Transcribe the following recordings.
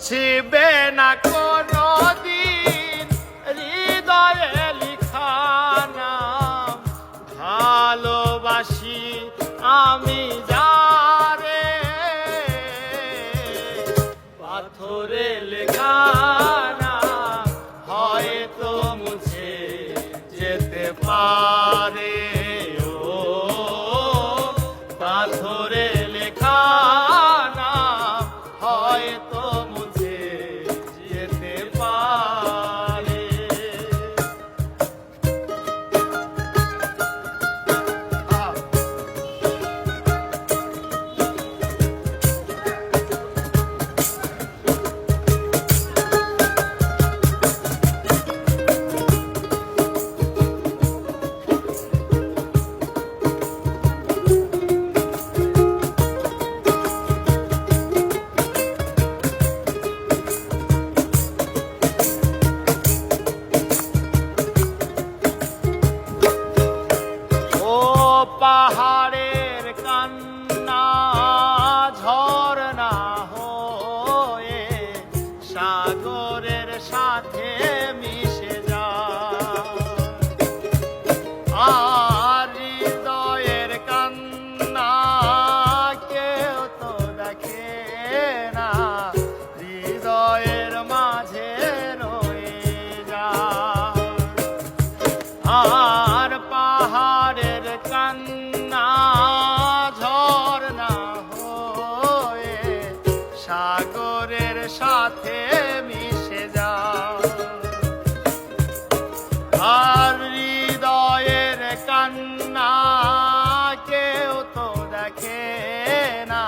মুছিবে না কোনো দিন হৃদয়ে লিখা নাম। ভালোবাসি আমি যারে, পাথরে লেখা নাম হয়তো মুছে যেতে পারে। ও পাথরে লেখা নাম হয়তো মুছে যেতে পারে। পাহাড়ের কান্না ঝরনা হয়ে সাগরের সাথে মিশে যায়। আর হৃদয়ের কান্না কেউ তো দেখে না, হৃদয়ের মাঝে রয়ে যায়। আর পাহাড়ের কান্না ঝরনা হয়ে সাগরের সাথে মিশে যায়। আর হৃদয়ের কান্না কেউ তো দেখে না,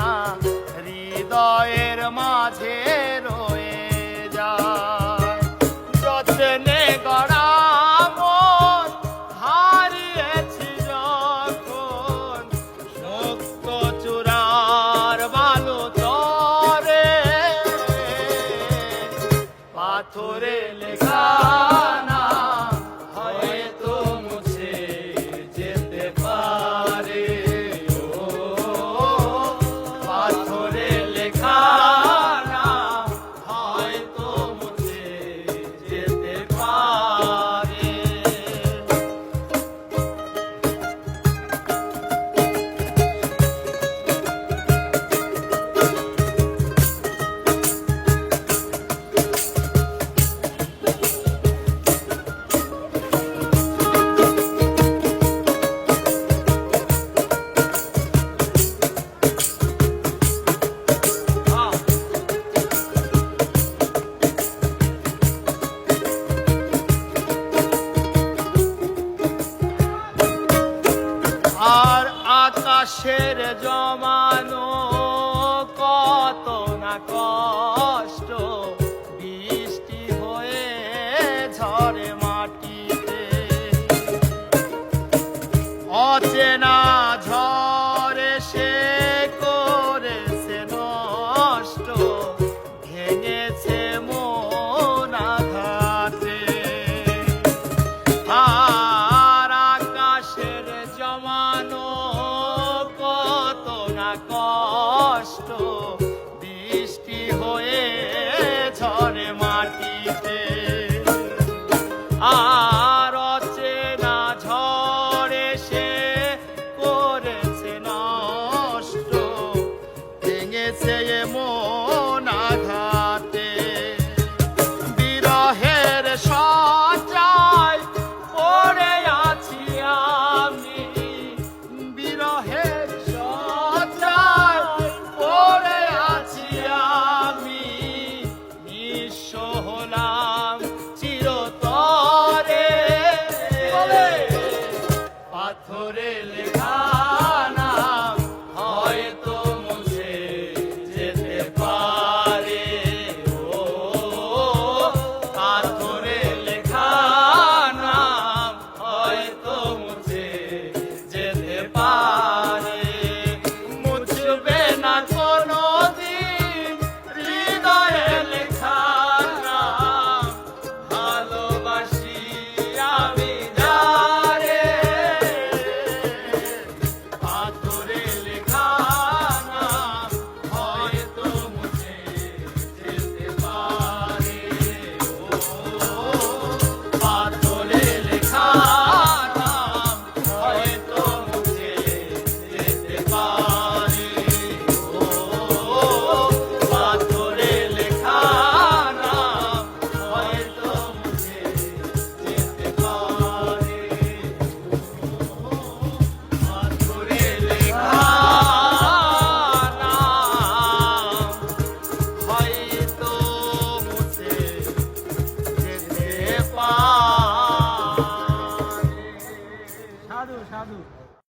হৃদয়ের মাঝে রয়ে যায়। যত্নে গড়া পাথরে লেখা নাম হয়তো মুছে যেতে পারে। ও পাথরে লেখা নাম হয়তো মুছে যেতে পারে। আর আকাশের জমানো কত না কষ্ট